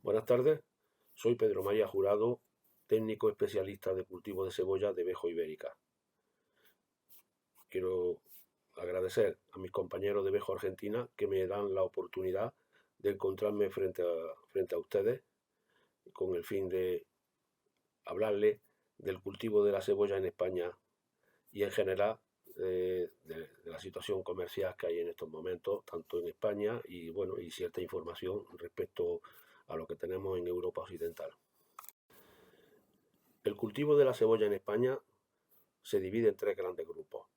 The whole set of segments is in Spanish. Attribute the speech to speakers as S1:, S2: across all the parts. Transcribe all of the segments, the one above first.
S1: Buenas tardes, soy Pedro María Jurado, técnico especialista de cultivo de cebolla de Bejo Ibérica. Quiero agradecer a mis compañeros de Bejo Argentina que me dan la oportunidad de encontrarme frente a ustedes con el fin de hablarles del cultivo de la cebolla en España y en general de la situación comercial que hay en estos momentos, tanto en España y cierta información respecto a lo que tenemos en Europa Occidental. El cultivo de la cebolla en España se divide en tres grandes grupos.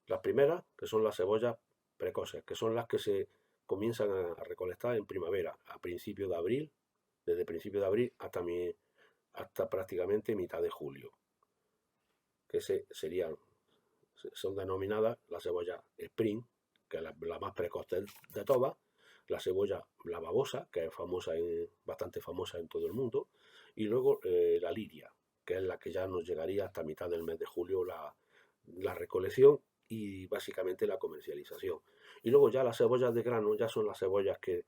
S1: Las primeras, que son las cebollas precoces, que son las que se comienzan a recolectar en primavera, a principios de abril, desde principios de abril hasta prácticamente mitad de julio, que son denominadas la cebolla spring, que es la más precoz de todas, la cebolla la babosa, que es bastante famosa en todo el mundo, y luego la liria, que es la que ya nos llegaría hasta mitad del mes de julio la recolección y básicamente la comercialización. Y luego ya las cebollas de grano ya son las cebollas que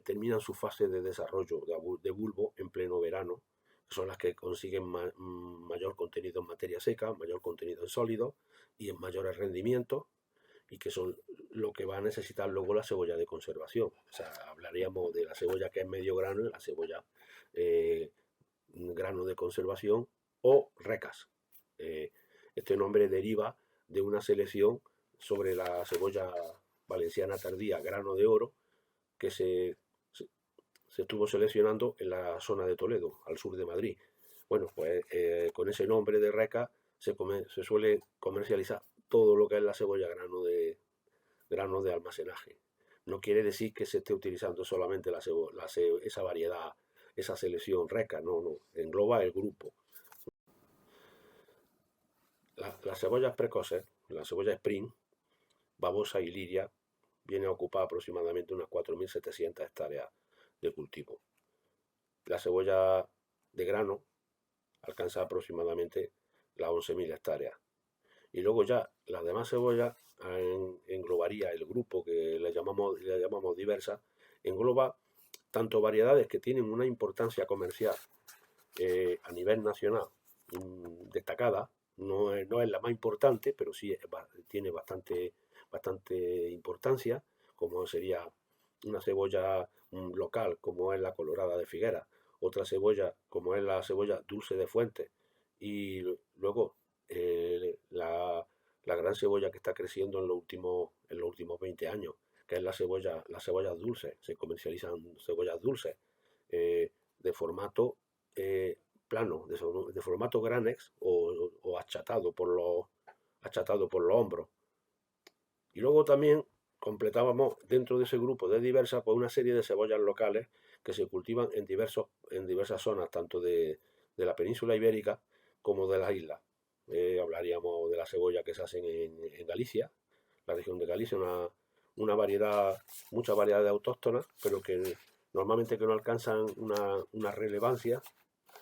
S1: terminan su fase de desarrollo de bulbo en pleno verano, son las que consiguen mayor contenido en materia seca, mayor contenido en sólidos y en mayores rendimientos, y que son lo que va a necesitar luego la cebolla de conservación. O sea, hablaríamos de la cebolla que es medio grano y la cebolla grano de conservación o recas. Este nombre deriva de una selección sobre la cebolla valenciana tardía grano de oro que se estuvo seleccionando en la zona de Toledo, al sur de Madrid. Bueno, pues con ese nombre de reca se suele comercializar todo lo que es la cebolla grano de almacenaje. No quiere decir que se esté utilizando solamente esa variedad, esa selección reca, no, engloba el grupo. Las cebollas precoces, la cebolla spring, babosa y liria, viene a ocupar aproximadamente unas 4.700 hectáreas de cultivo. La cebolla de grano alcanza aproximadamente las 11.000 hectáreas. Y luego ya las demás cebollas englobaría el grupo que le llamamos diversa, engloba tanto variedades que tienen una importancia comercial a nivel nacional destacada, no es la más importante, pero sí tiene bastante importancia, como sería una cebolla local, como es la colorada de Figueras, otra cebolla, como es la cebolla dulce de Fuentes, y luego la gran cebolla que está creciendo en los últimos 20 años, que es las cebollas dulces. Se comercializan cebollas dulces de formato plano, de formato granex o achatado achatado por los hombros. Y luego también completábamos dentro de ese grupo de diversas pues una serie de cebollas locales que se cultivan en diversas zonas, tanto de la península ibérica como de las islas. Hablaríamos de la cebolla que se hacen en Galicia, la región de Galicia, muchas variedades autóctonas, pero que normalmente que no alcanzan una relevancia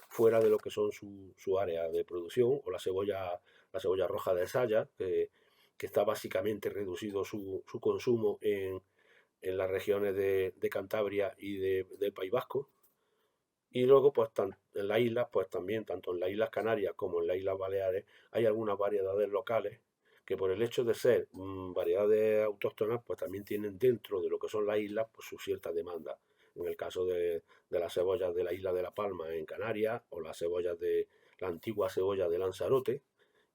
S1: fuera de lo que son su área de producción, o la cebolla roja de Saya, que está básicamente reducido su consumo en las regiones de Cantabria y del País Vasco. Y luego, pues en las islas, pues también, tanto en las Islas Canarias como en las Islas Baleares, hay algunas variedades locales que por el hecho de ser variedades autóctonas, pues también tienen dentro de lo que son las islas, pues su cierta demanda. En el caso de las cebollas de la isla de La Palma en Canarias, o las cebollas de la antigua cebolla de Lanzarote,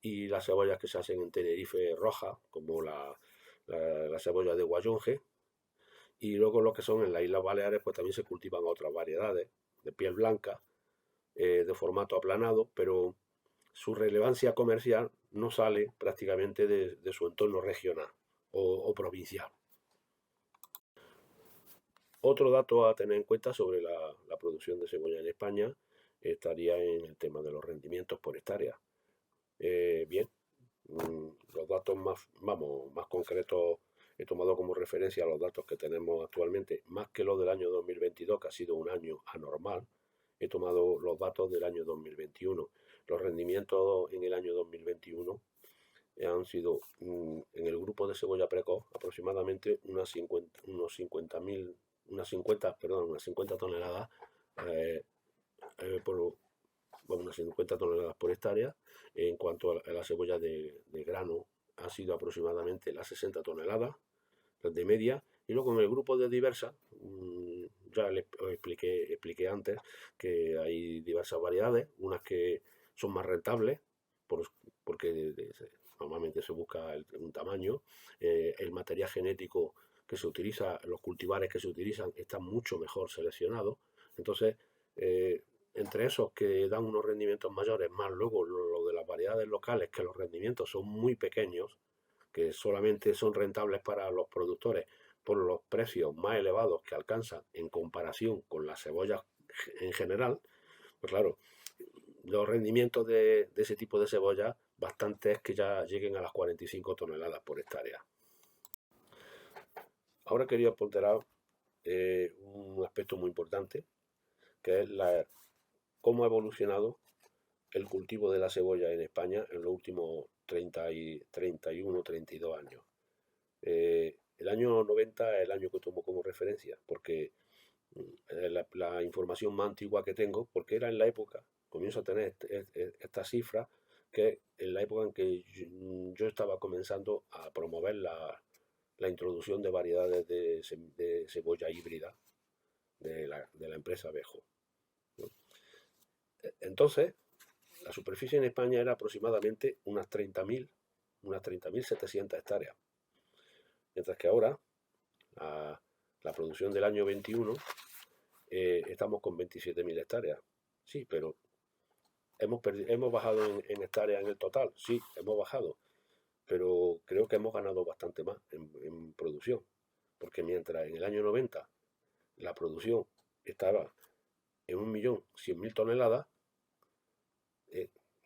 S1: y las cebollas que se hacen en Tenerife roja, como la cebolla de Guayonje, y luego lo que son en las Islas Baleares, pues también se cultivan otras variedades de piel blanca, de formato aplanado, pero su relevancia comercial no sale prácticamente de su entorno regional o provincial. Otro dato a tener en cuenta sobre la producción de cebolla en España estaría en el tema de los rendimientos por hectárea. Bien, los datos más concretos he tomado como referencia los datos que tenemos actualmente, más que los del año 2022, que ha sido un año anormal. He tomado los datos del año 2021. Los rendimientos en el año 2021 han sido, en el grupo de cebolla precoz, aproximadamente unos 50.000 unas 50 toneladas por, bueno, unas 50 toneladas por hectárea. En cuanto a la cebolla de grano, ha sido aproximadamente las 60 toneladas, las de media. Y luego en el grupo de diversas, ya os expliqué antes que hay diversas variedades, unas que son más rentables, porque normalmente se busca un tamaño, el material genético que se utiliza, los cultivares que se utilizan están mucho mejor seleccionados. Entonces, entre esos que dan unos rendimientos mayores, más luego lo de las variedades locales, que los rendimientos son muy pequeños, que solamente son rentables para los productores por los precios más elevados que alcanzan en comparación con las cebollas en general, pues claro, los rendimientos de ese tipo de cebolla bastante es que ya lleguen a las 45 toneladas por hectárea. Ahora quería ponderar un aspecto muy importante, que es cómo ha evolucionado el cultivo de la cebolla en España en los últimos 31, 32 años. El año 90 es el año que tomo como referencia, porque la información más antigua que tengo, porque era en la época, comienzo a tener esta cifra, que en la época en que yo estaba comenzando a promover la introducción de variedades de cebolla híbrida de la empresa Bejo. Entonces, la superficie en España era aproximadamente unas 30.700 hectáreas, mientras que ahora la producción del año 21 estamos con 27.000 hectáreas. Sí, pero hemos bajado en hectáreas en el total. Sí, hemos bajado, pero creo que hemos ganado bastante más en producción, porque mientras en el año 90 la producción estaba en 1.100.000 toneladas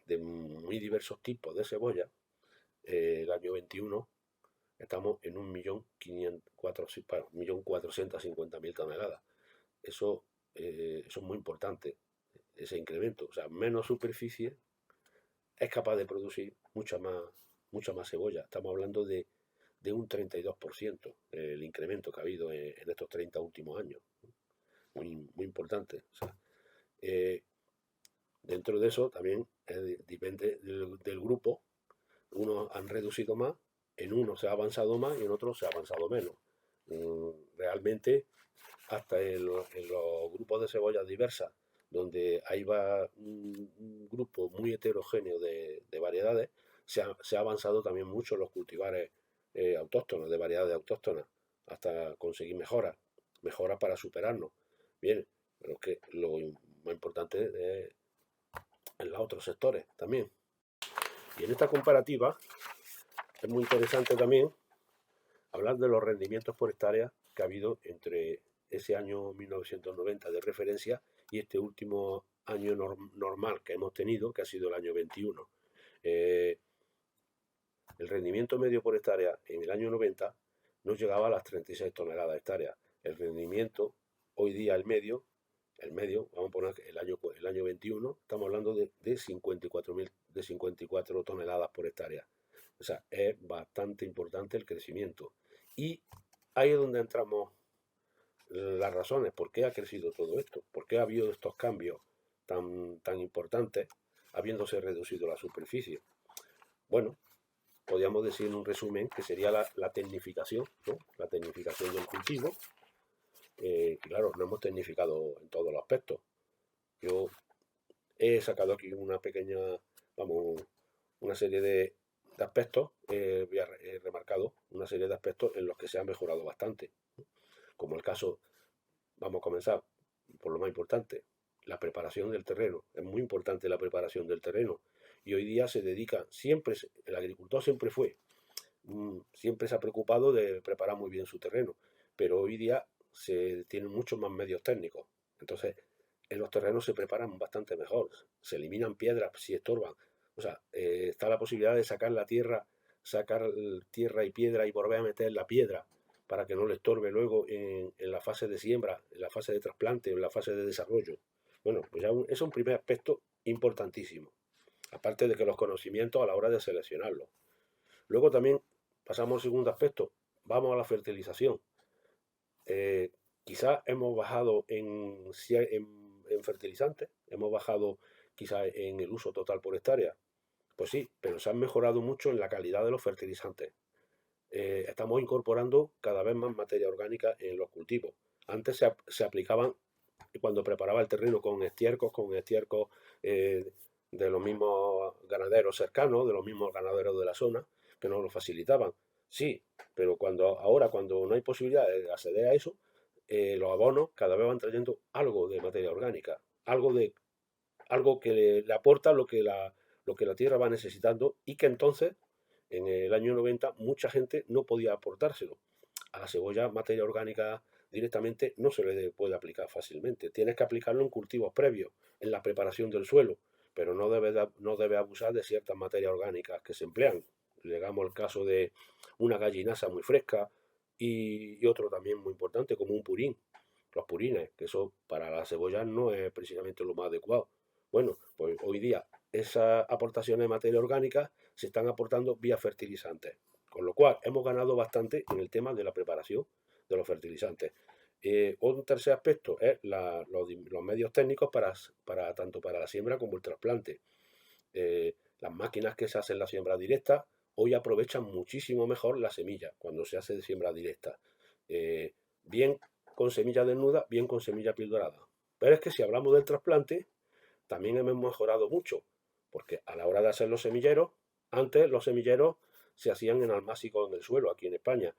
S1: de muy diversos tipos de cebolla, el año 21 estamos en 1.450.000 toneladas. Eso es muy importante, ese incremento. O sea, menos superficie es capaz de producir mucha más cebolla. Estamos hablando de un 32% el incremento que ha habido en estos 30 últimos años. Muy, muy importante. O sea, dentro de eso también depende del grupo. Unos han reducido más, en unos se ha avanzado más y en otros se ha avanzado menos. Realmente, hasta en los grupos de cebollas diversas, donde ahí va un grupo muy heterogéneo de variedades, se ha avanzado también mucho en los cultivares autóctonos, de variedades autóctonas, hasta conseguir mejoras para superarnos. Bien, pero es que lo más importante es en los otros sectores también. Y en esta comparativa es muy interesante también hablar de los rendimientos por hectárea que ha habido entre ese año 1990 de referencia y este último año normal que hemos tenido, que ha sido el año 21. El rendimiento medio por hectárea en el año 90 no llegaba a las 36 toneladas hectárea. El rendimiento hoy día, el medio, vamos a poner el año 21, estamos hablando de 54 toneladas por hectárea. O sea, es bastante importante el crecimiento. Y ahí es donde entramos las razones, por qué ha crecido todo esto, por qué ha habido estos cambios tan importantes, habiéndose reducido la superficie. Bueno, podríamos decir en un resumen que sería la tecnificación, ¿no? La tecnificación del cultivo. Claro, no hemos tecnificado en todos los aspectos. Yo he sacado aquí una serie de aspectos, he remarcado una serie de aspectos en los que se ha mejorado bastante. Como el caso, vamos a comenzar por lo más importante, la preparación del terreno. Es muy importante la preparación del terreno. Y hoy día se dedica, el agricultor siempre se ha preocupado de preparar muy bien su terreno. Pero hoy día se tienen muchos más medios técnicos. Entonces, en los terrenos se preparan bastante mejor. Se eliminan piedras si estorban. O sea, está la posibilidad de sacar tierra y piedra y volver a meter la piedra para que no le estorbe luego en la fase de siembra, en la fase de trasplante, en la fase de desarrollo. Bueno, pues ya es un primer aspecto importantísimo. Aparte de que los conocimientos a la hora de seleccionarlo. Luego también pasamos al segundo aspecto. Vamos a la fertilización. Quizás hemos bajado en fertilizantes, hemos bajado quizás en el uso total por hectárea. Pues sí, pero se han mejorado mucho en la calidad de los fertilizantes. Estamos incorporando cada vez más materia orgánica en los cultivos. Antes se aplicaban cuando preparaba el terreno con estiércol eh, de los mismos ganaderos cercanos, de los mismos ganaderos de la zona, que nos lo facilitaban. Sí, pero ahora cuando no hay posibilidad de acceder a eso, los abonos cada vez van trayendo algo de materia orgánica, algo que le aporta lo que la tierra va necesitando y que entonces, en el año 90, mucha gente no podía aportárselo. A la cebolla materia orgánica directamente no se le puede aplicar fácilmente. Tienes que aplicarlo en cultivos previos, en la preparación del suelo, pero no debe abusar de ciertas materias orgánicas que se emplean. Digamos el caso de una gallinaza muy fresca y otro también muy importante como un purín. Los purines, que eso para la cebolla no es precisamente lo más adecuado. Bueno, pues hoy día esas aportaciones de materia orgánica se están aportando vía fertilizantes, con lo cual hemos ganado bastante en el tema de la preparación de los fertilizantes. Un tercer aspecto es los medios técnicos tanto para la siembra como el trasplante. Las máquinas que se hacen la siembra directa hoy aprovechan muchísimo mejor la semilla cuando se hace de siembra directa. Bien con semilla desnuda, bien con semilla pildorada. Pero es que si hablamos del trasplante, también hemos mejorado mucho, porque a la hora de hacer los semilleros, antes los semilleros se hacían en almácigo en el suelo, aquí en España.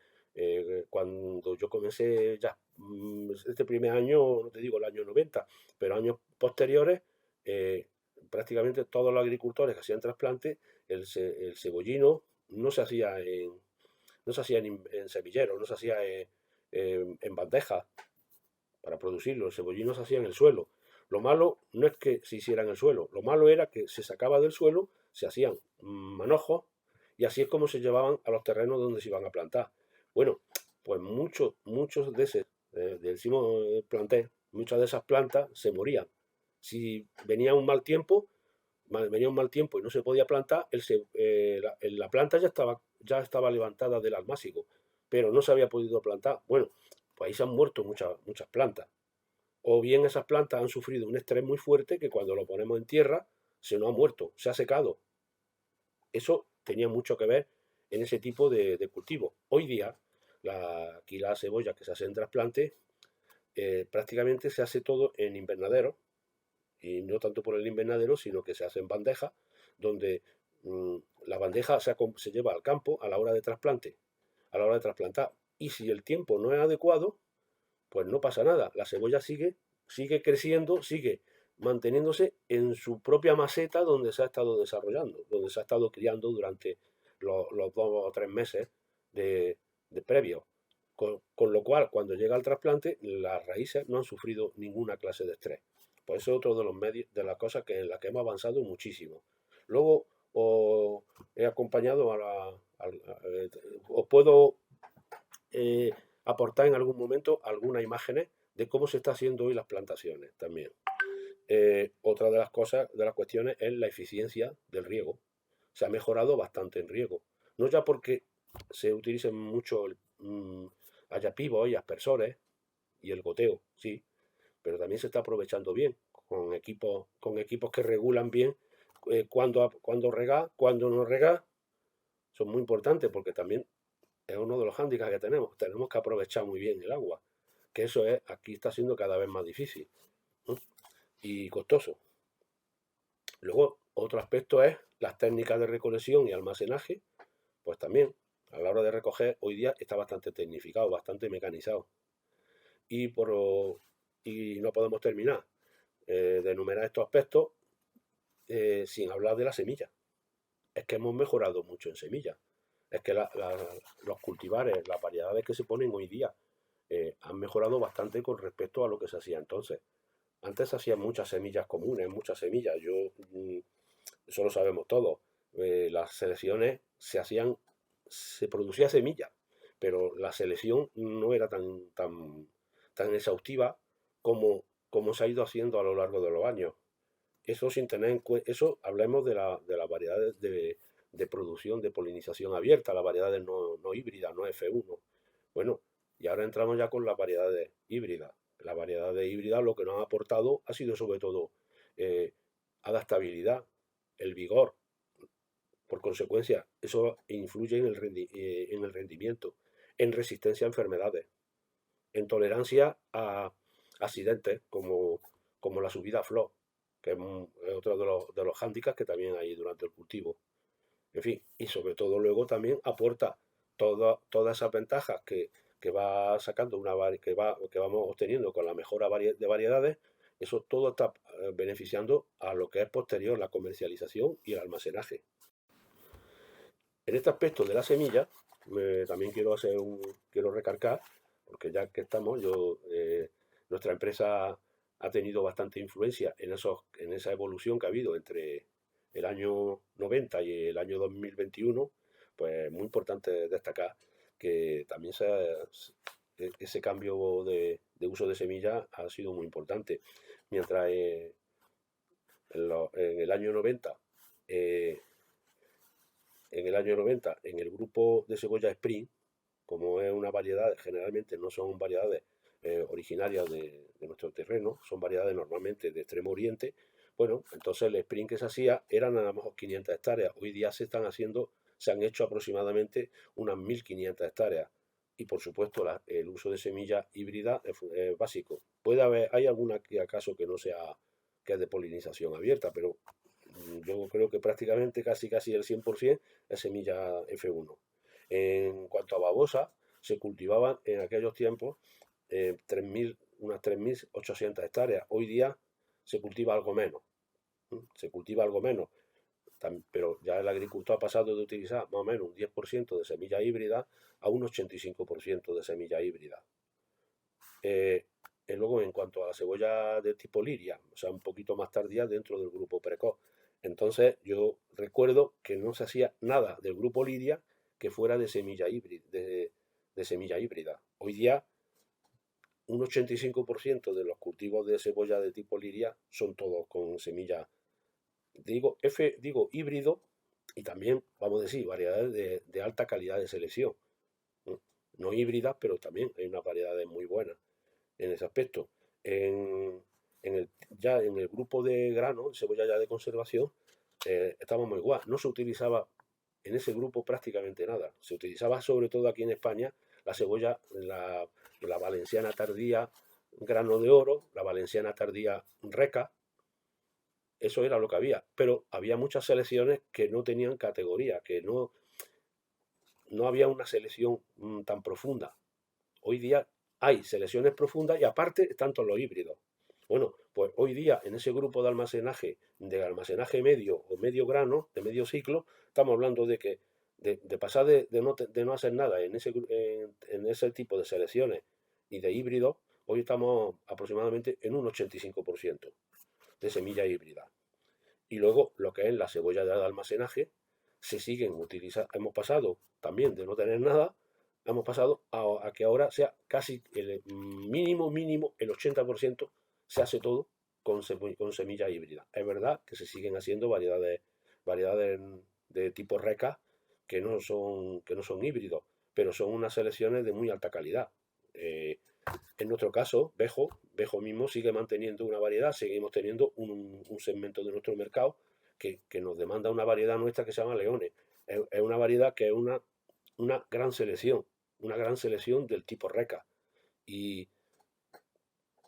S1: Cuando yo comencé ya este primer año, no te digo el año 90, pero años posteriores, eh, prácticamente todos los agricultores que hacían trasplantes, el cebollino no se hacía no se hacía en semilleros, no se hacía en bandejas para producirlo, el cebollino se hacía en el suelo. Lo malo no es que se hiciera en el suelo, lo malo era que se sacaba del suelo, se hacían manojos y así es como se llevaban a los terrenos donde se iban a plantar. Bueno, pues muchos de ese, decimos planté, muchas de esas plantas se morían. Si venía un mal tiempo y no se podía plantar, la planta ya estaba levantada del almácigo, pero no se había podido plantar. Bueno, pues ahí se han muerto muchas plantas. O bien esas plantas han sufrido un estrés muy fuerte que cuando lo ponemos en tierra se nos ha muerto, se ha secado. Eso tenía mucho que ver en ese tipo de cultivo. Hoy día, aquí la cebolla que se hace en trasplante, prácticamente se hace todo en invernadero, y no tanto por el invernadero, sino que se hace en bandeja, donde la bandeja se lleva al campo a la hora de trasplante, a la hora de trasplantar. Y si el tiempo no es adecuado, pues no pasa nada. La cebolla sigue creciendo, sigue manteniéndose en su propia maceta donde se ha estado desarrollando, donde se ha estado criando durante los 2 o 3 meses de previo. Con lo cual, cuando llega el trasplante, las raíces no han sufrido ninguna clase de estrés. Pues eso es otro de los medios, de las cosas en las que hemos avanzado muchísimo. Luego he acompañado os puedo eh, aportar en algún momento algunas imágenes de cómo se está haciendo hoy las plantaciones también. Otra de las cosas, de las cuestiones, es la eficiencia del riego. Se ha mejorado bastante en riego. No ya porque se utilicen mucho ayapivos y aspersores y el goteo, sí, pero también se está aprovechando bien con equipos que regulan bien cuándo regar, cuándo no regar. Son muy importantes porque también es uno de los hándicaps que tenemos. Tenemos que aprovechar muy bien el agua, que aquí está siendo cada vez más difícil, ¿no? Y costoso. Luego, otro aspecto es las técnicas de recolección y almacenaje, pues también a la hora de recoger hoy día está bastante tecnificado, bastante mecanizado. Y, y no podemos terminar de enumerar estos aspectos sin hablar de la semilla. Es que hemos mejorado mucho en semilla. Es que los cultivares, las variedades que se ponen hoy día, han mejorado bastante con respecto a lo que se hacía entonces. Antes se hacían muchas semillas comunes, muchas semillas. Eso lo sabemos todos. Las selecciones se producía semilla, pero la selección no era tan exhaustiva como se ha ido haciendo a lo largo de los años. Eso sin tener en cuenta, eso hablemos de las variedades de producción de polinización abierta, las variedades no híbridas, no F1. Bueno, Y ahora entramos ya con las variedades híbridas. Las variedades híbridas lo que nos ha aportado ha sido sobre todo eh, adaptabilidad, el vigor. Por consecuencia, eso influye en el rendimiento, en resistencia a enfermedades, en tolerancia a accidentes como la subida a flor, que es otro de los hándicaps que también hay durante el cultivo. En fin, y sobre todo luego también aporta todas esas ventajas que va sacando que vamos obteniendo con la mejora de variedades. Eso todo está beneficiando a lo que es posterior la comercialización y el almacenaje. En este aspecto de la semilla, también quiero recalcar, porque ya que estamos, nuestra empresa ha tenido bastante influencia en esa evolución que ha habido entre el año 90 y el año 2021. Pues muy importante destacar que también ese cambio de uso de semillas ha sido muy importante. Mientras en el año 90 eh, en el grupo de cebolla Spring, como es una variedad, generalmente no son variedades originarias de nuestro terreno, son variedades normalmente de Extremo Oriente. Bueno, entonces el Spring que se hacía eran a lo mejor 500 hectáreas. Hoy día se han hecho aproximadamente unas 1500 hectáreas. Y por supuesto el uso de semillas híbridas es básico. Hay alguna que acaso que no sea, que es de polinización abierta, pero yo creo que prácticamente casi el 100% es semilla F1. En cuanto a babosa, se cultivaban en aquellos tiempos 3.000, unas 3.800 hectáreas. Hoy día se cultiva algo menos. Se cultiva algo menos, pero ya el agricultor ha pasado de utilizar más o menos un 10% de semilla híbrida a un 85% de semilla híbrida. Luego, en cuanto a la cebolla de tipo liria, o sea, un poquito más tardía dentro del grupo precoz. Entonces, yo recuerdo que no se hacía nada del grupo liria que fuera de semilla híbrida. De semilla híbrida. Hoy día, un 85% de los cultivos de cebolla de tipo liria son todos con semilla, digo híbrido, y también, vamos a decir, variedades de alta calidad de selección. No híbridas, pero también hay unas variedades muy buenas en ese aspecto. Ya en el grupo de grano, cebolla ya de conservación, estábamos igual. No se utilizaba en ese grupo prácticamente nada. Se utilizaba sobre todo aquí en España la cebolla, la valenciana tardía grano de oro, la valenciana tardía reca. Eso era lo que había. Pero había muchas selecciones que no tenían categoría, que no había una selección tan profunda. Hoy día hay selecciones profundas y aparte están todos los híbridos. Bueno, pues hoy día en ese grupo de almacenaje medio o medio grano, de medio ciclo, estamos hablando de que de pasar de no hacer nada en ese tipo de selecciones y de híbridos, hoy estamos aproximadamente en un 85% de semilla híbrida. Y luego lo que es la cebolla de almacenaje, se siguen utilizando. Hemos pasado también de no tener nada, hemos pasado a que ahora sea casi el mínimo, el 80% se hace todo con semilla híbrida. Es verdad que se siguen haciendo variedades de tipo reca que no son híbridos, pero son unas selecciones de muy alta calidad. En nuestro caso, Bejo mismo sigue manteniendo una variedad, seguimos teniendo un segmento de nuestro mercado que nos demanda una variedad nuestra que se llama Leones. Es una variedad que es una gran selección del tipo Reca y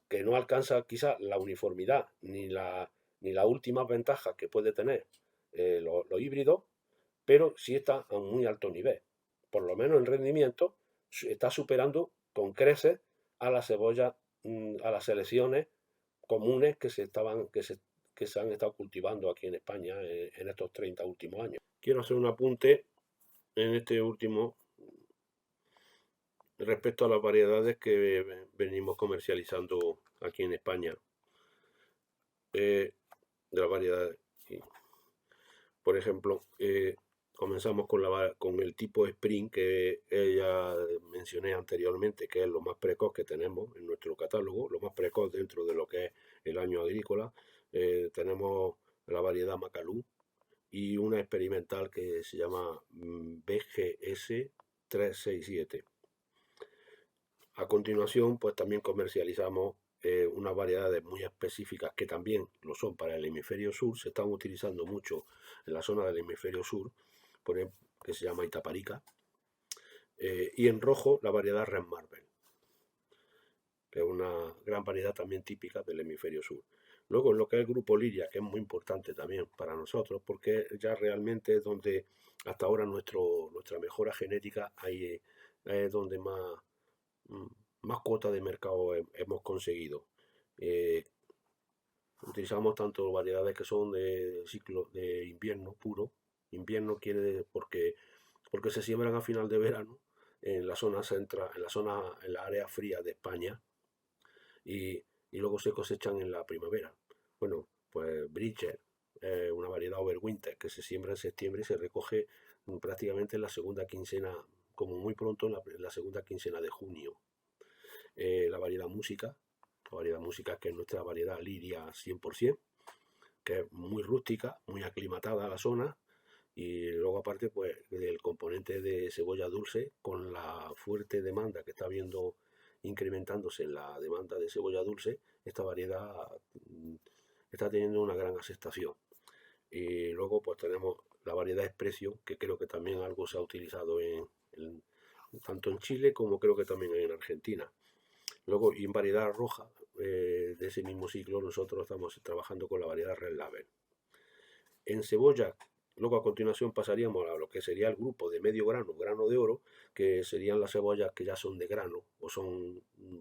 S1: que no alcanza quizá la uniformidad ni la última ventaja que puede tener los híbridos, pero sí está a un muy alto nivel. Por lo menos en rendimiento está superando con creces a la cebolla, a las selecciones comunes que se han estado cultivando aquí en España en estos 30 últimos años. Quiero hacer un apunte en este último respecto a las variedades que venimos comercializando aquí en España. De las variedades. Por ejemplo, comenzamos con el tipo Spring que ya mencioné anteriormente, que es lo más precoz que tenemos en nuestro catálogo, lo más precoz dentro de lo que es el año agrícola. Tenemos la variedad Macalú y una experimental que se llama BGS 367. A continuación, pues también comercializamos unas variedades muy específicas que también lo son para el hemisferio sur, se están utilizando mucho en la zona del hemisferio sur, por ejemplo, que se llama Itaparica, y en rojo la variedad Red Marble, que es una gran variedad también típica del hemisferio sur. Luego, en lo que es el grupo Liria, que es muy importante también para nosotros, porque ya realmente es donde hasta ahora nuestra mejora genética es donde mm, más cuota de mercado hemos conseguido. Eh, Utilizamos tanto variedades que son de ciclo de invierno puro. Invierno porque se siembran a final de verano en la zona central, en la área fría de España y luego se cosechan en la primavera. Bueno, pues Bridger, una variedad Overwinter que se siembra en septiembre y se recoge prácticamente en la segunda quincena, como muy pronto en la segunda quincena de junio. La variedad música que es nuestra variedad liria 100%, que es muy rústica, muy aclimatada a la zona, y luego aparte pues del componente de cebolla dulce con la fuerte demanda que está habiendo incrementándose en la demanda de cebolla dulce, esta variedad está teniendo una gran aceptación. Y luego pues tenemos la variedad Exprecio, que creo que también algo se ha utilizado tanto en Chile como creo que también en Argentina. Luego, y en variedad roja de ese mismo ciclo, nosotros estamos trabajando con la variedad Red Label. En cebolla, luego a continuación pasaríamos a lo que sería el grupo de medio grano, grano de oro, que serían las cebollas que ya son de grano,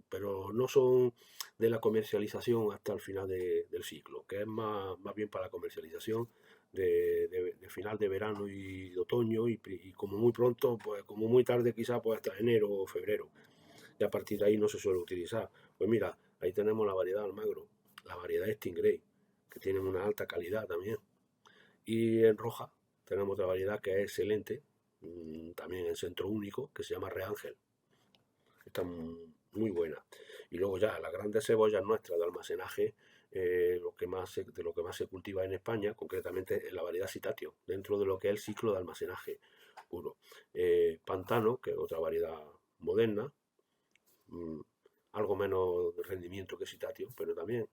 S1: pero no son de la comercialización hasta el final del ciclo, que es más bien para la comercialización de final de verano y de otoño y como muy pronto, pues como muy tarde quizá, pues hasta enero o febrero. Y a partir de ahí no se suele utilizar. Pues mira, ahí tenemos la variedad Almagro, la variedad Stingray, que tienen una alta calidad también. Y en roja tenemos otra variedad que es excelente, también en centro único, que se llama Reángel. Está muy buena. Y luego ya las grandes cebollas nuestras de almacenaje, de lo que más se cultiva en España, concretamente en la variedad Citatio, dentro de lo que es el ciclo de almacenaje puro. Pantano, que es otra variedad moderna, mm, algo menos de rendimiento que Citatio, pero también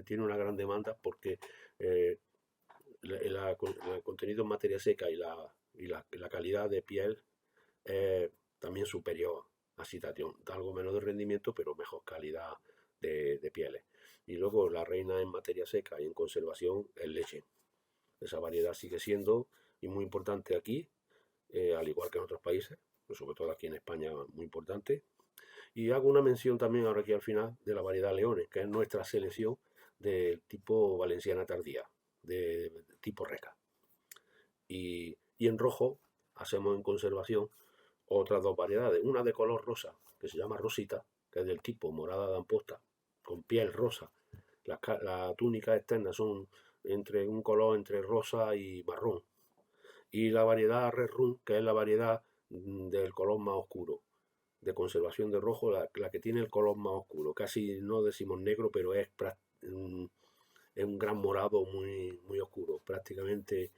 S1: tiene una gran demanda porque eh, el contenido en materia seca y la calidad de piel es también superior a Citation. Da algo menos de rendimiento, pero mejor calidad de pieles. Y luego la reina en materia seca y en conservación es leche. Esa variedad sigue siendo y muy importante aquí, al igual que en otros países, pero sobre todo aquí en España muy importante. Y hago una mención también ahora aquí al final de la variedad Leones, que es nuestra selección del tipo valenciana tardía, de tipo Reca. Y en rojo hacemos en conservación otras dos variedades, una de color rosa, que se llama Rosita, que es del tipo morada de amposta, con piel rosa. Las túnicas externas son entre un color entre rosa y marrón. Y la variedad Red Rum, que es la variedad del color más oscuro, de conservación de rojo, la que tiene el color más oscuro. Casi no decimos negro, pero es un gran morado muy, muy oscuro. Prácticamente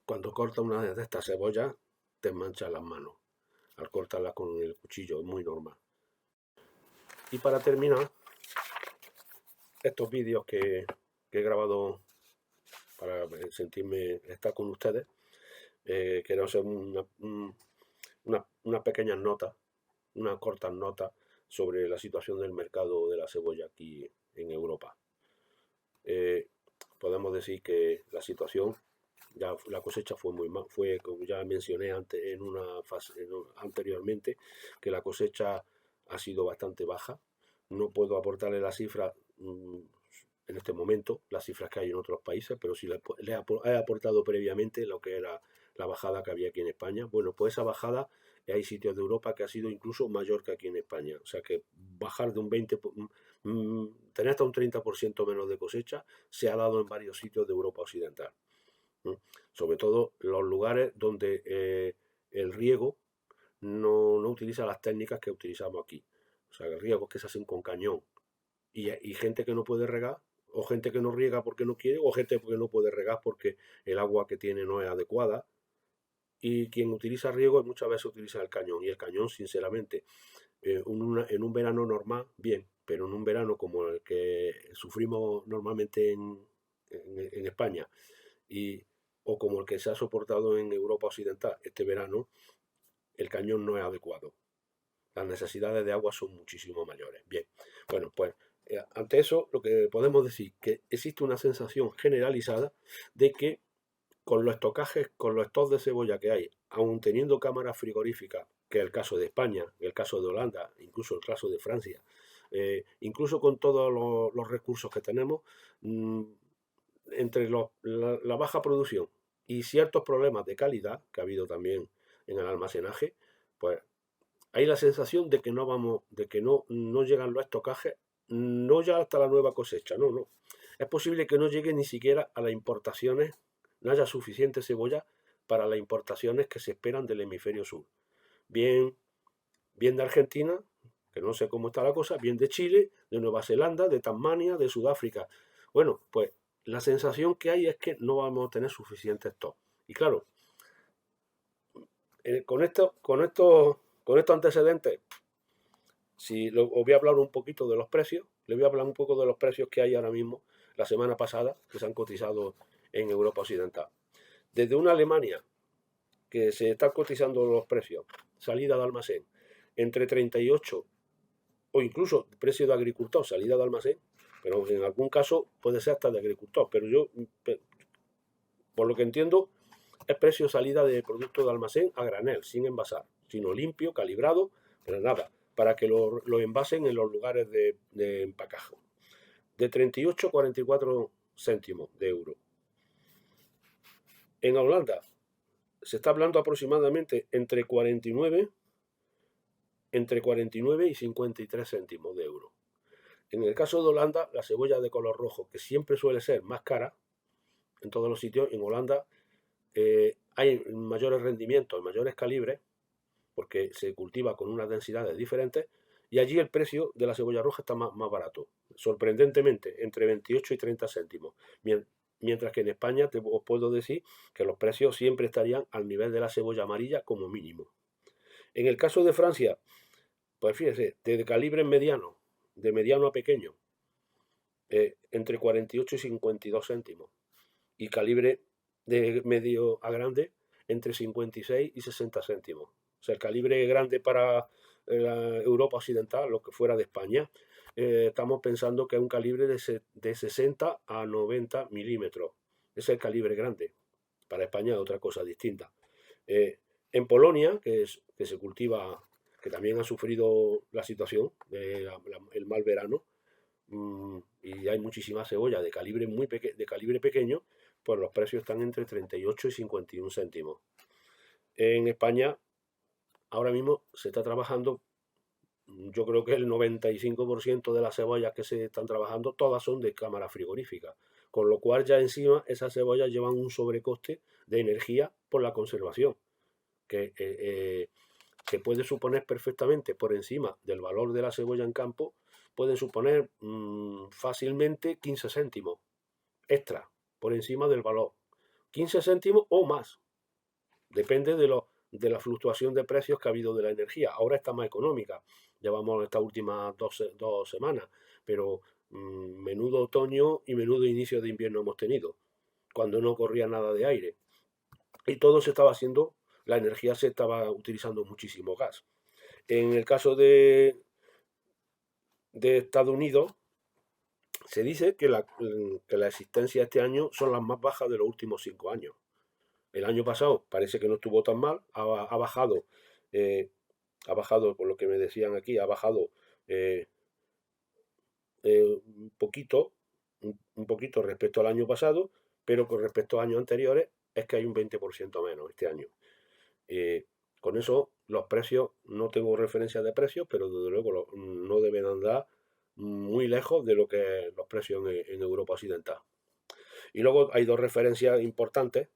S1: cuando cortas una de estas cebollas, te manchas las manos al cortarlas con el cuchillo, es muy normal. Y para terminar, estos vídeos que he grabado para sentirme estar con ustedes, quiero hacer una pequeñas notas, unas cortas notas sobre la situación del mercado de la cebolla aquí en Europa. Podemos decir que la situación, ya la cosecha fue muy mal, fue como ya mencioné antes en una fase anteriormente, que la cosecha ha sido bastante baja. No puedo aportarle las cifras en este momento, las cifras que hay en otros países, pero sí he aportado previamente lo que era la bajada que había aquí en España. Bueno, pues esa bajada hay sitios de Europa que ha sido incluso mayor que aquí en España. O sea que bajar de un 20, tener hasta un 30% menos de cosecha se ha dado en varios sitios de Europa Occidental. Sobre todo los lugares donde el riego no utiliza las técnicas que utilizamos aquí. O sea, el riego que se hacen con cañón. Y gente que no puede regar, o gente que no riega porque no quiere, o gente que no puede regar porque el agua que tiene no es adecuada. y quien utiliza riego muchas veces utiliza el cañón. Y el cañón, sinceramente, en un verano normal, bien, pero en un verano como el que sufrimos normalmente en España y, o como el que se ha soportado en Europa Occidental este verano, el cañón no es adecuado. Las necesidades de agua son muchísimo mayores. Bien, bueno, pues ante eso lo que podemos decir que existe una sensación generalizada de que con los estocajes, con los stocks de cebolla que hay, aun teniendo cámaras frigoríficas, que es el caso de España, el caso de Holanda, incluso el caso de Francia, incluso con todos los recursos que tenemos, entre la baja producción y ciertos problemas de calidad que ha habido también en el almacenaje, pues hay la sensación de que no vamos, de que no llegan los estocajes, no ya hasta la nueva cosecha, no, no. Es posible que no llegue ni siquiera a las importaciones, no haya suficiente cebolla para las importaciones que se esperan del hemisferio sur. Bien, bien de Argentina, que no sé cómo está la cosa, bien de Chile, de Nueva Zelanda, de Tasmania, de Sudáfrica. Bueno, pues la sensación que hay es que no vamos a tener suficiente stock. Y claro, con estos antecedentes, si os voy a hablar un poquito de los precios, les voy a hablar un poco de los precios que hay ahora mismo, la semana pasada, que se han cotizado en Europa Occidental. Desde una Alemania, que se están cotizando los precios, salida de almacén, entre 38 o incluso precio de agricultor, salida de almacén, pero en algún caso puede ser hasta de agricultor, pero yo, por lo que entiendo, es precio salida de producto de almacén a granel, sin envasar, sino limpio, calibrado, pero nada, para que lo envasen en los lugares de empacaje. De 38 a 44 céntimos de euro. En Holanda se está hablando aproximadamente entre 49 y 53 céntimos de euro. En el caso de Holanda, la cebolla de color rojo, que siempre suele ser más cara en todos los sitios, en Holanda hay mayores rendimientos, mayores calibres, porque se cultiva con unas densidades diferentes, y allí el precio de la cebolla roja está más barato, sorprendentemente, entre 28 y 30 céntimos. Mientras que en España os puedo decir que los precios siempre estarían al nivel de la cebolla amarilla como mínimo. En el caso de Francia, pues fíjese, de calibre mediano, de mediano a pequeño, entre 48 y 52 céntimos. Y calibre de medio a grande, entre 56 y 60 céntimos. O sea, el calibre grande para la Europa Occidental, lo que fuera de España, estamos pensando que es un calibre de 60 a 90 milímetros. Ese es el calibre grande. Para España es otra cosa distinta. En Polonia, que se cultiva, que también ha sufrido la situación del mal verano, y hay muchísima cebolla de calibre, de calibre pequeño, pues los precios están entre 38 y 51 céntimos. En España, ahora mismo se está trabajando, yo creo que el 95% de las cebollas que se están trabajando, todas son de cámara frigorífica, con lo cual ya encima esas cebollas llevan un sobrecoste de energía por la conservación, que puede suponer perfectamente por encima del valor de la cebolla en campo, pueden suponer fácilmente 15 céntimos extra por encima del valor. 15 céntimos o más. Depende de la fluctuación de precios que ha habido de la energía. Ahora está más económica. Llevamos estas últimas dos semanas, pero menudo otoño y menudo inicio de invierno hemos tenido, cuando no corría nada de aire. Y todo se estaba haciendo, la energía se estaba utilizando muchísimo gas. En el caso de Estados Unidos, se dice que la existencia este año son las más bajas de los últimos 5 años. El año pasado parece que no estuvo tan mal, ha bajado, por lo que me decían aquí, ha bajado un poquito, un poquito respecto al año pasado, pero con respecto a años anteriores es que hay un 20% menos este año. Con eso los precios, no tengo referencia de precios, pero desde luego no deben andar muy lejos de lo que los precios en Europa Occidental. Y luego hay dos referencias importantes,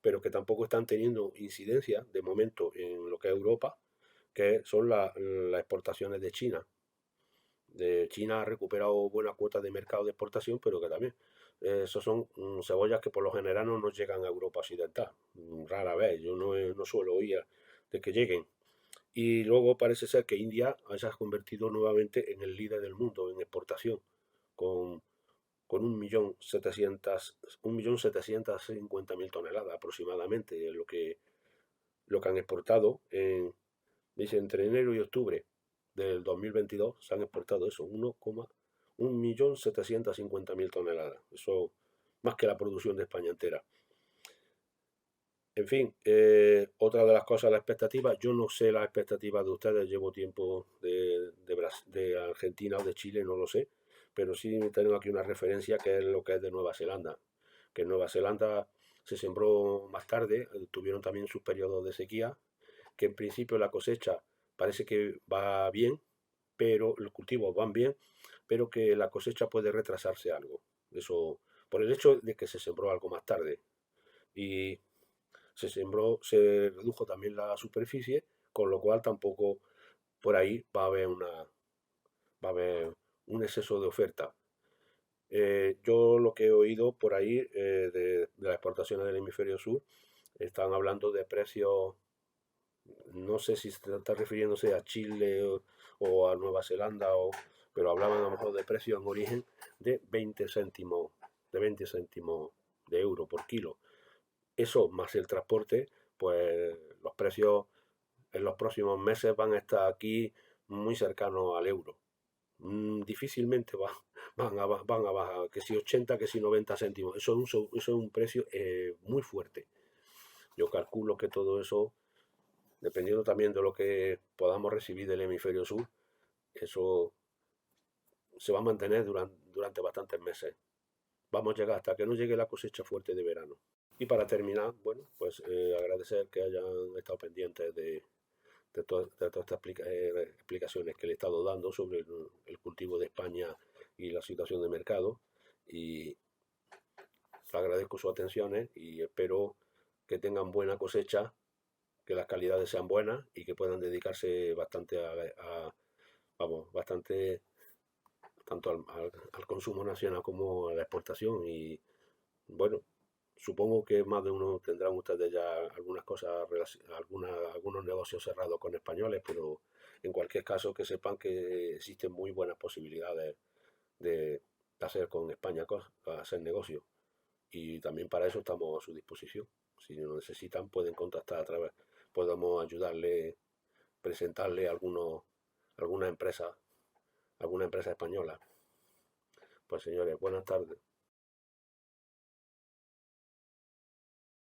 S1: pero que tampoco están teniendo incidencia de momento en lo que es Europa, que son las exportaciones de China. De China ha recuperado buena cuota de mercado de exportación, pero que también esos son cebollas que por lo general no nos llegan a Europa Occidental. Rara vez, yo no suelo oír de que lleguen. Y luego parece ser que India se ha convertido nuevamente en el líder del mundo en exportación, con, con 1.750.000 toneladas aproximadamente, lo que han exportado dice, entre enero y octubre del 2022 se han exportado eso, 1.750.000 toneladas. Eso más que la producción de España entera. En fin, otra de las cosas, la expectativa, yo no sé las expectativas de ustedes, llevo tiempo de Argentina o de Chile, no lo sé, pero sí tengo aquí una referencia que es lo que es de Nueva Zelanda, que en Nueva Zelanda se sembró más tarde, tuvieron también sus periodos de sequía, que en principio la cosecha parece que va bien, pero los cultivos van bien, pero que la cosecha puede retrasarse algo. Eso por el hecho de que se sembró algo más tarde. Y se redujo también la superficie, con lo cual tampoco por ahí va a haber un exceso de oferta. Yo lo que he oído por ahí de las exportaciones del hemisferio sur, están hablando de precios, no sé si se está refiriéndose a Chile o a Nueva Zelanda, pero hablaban a lo mejor de precios en origen de 20 céntimos, de euro por kilo. Eso más el transporte, pues los precios en los próximos meses van a estar aquí muy cercanos al euro. Difícilmente van a bajar, que si 80, que si 90 céntimos. Eso es un precio muy fuerte. Yo calculo que todo eso, dependiendo también de lo que podamos recibir del hemisferio sur, eso se va a mantener durante bastantes meses. Vamos a llegar hasta que no llegue la cosecha fuerte de verano. Y para terminar, bueno, pues agradecer que hayan estado pendientes de todas estas explicaciones que le he estado dando sobre el cultivo de España y la situación de mercado. Y agradezco sus atenciones y espero que tengan buena cosecha, que las calidades sean buenas y que puedan dedicarse bastante vamos, bastante tanto al consumo nacional como a la exportación. Y bueno, supongo que más de uno tendrán ustedes ya algunas cosas, algunos negocios cerrados con españoles, pero en cualquier caso que sepan que existen muy buenas posibilidades de hacer con España hacer negocio. Y también para eso estamos a su disposición. Si lo necesitan, pueden contactar a través, podemos ayudarle, presentarle alguna empresa española. Pues señores, buenas tardes.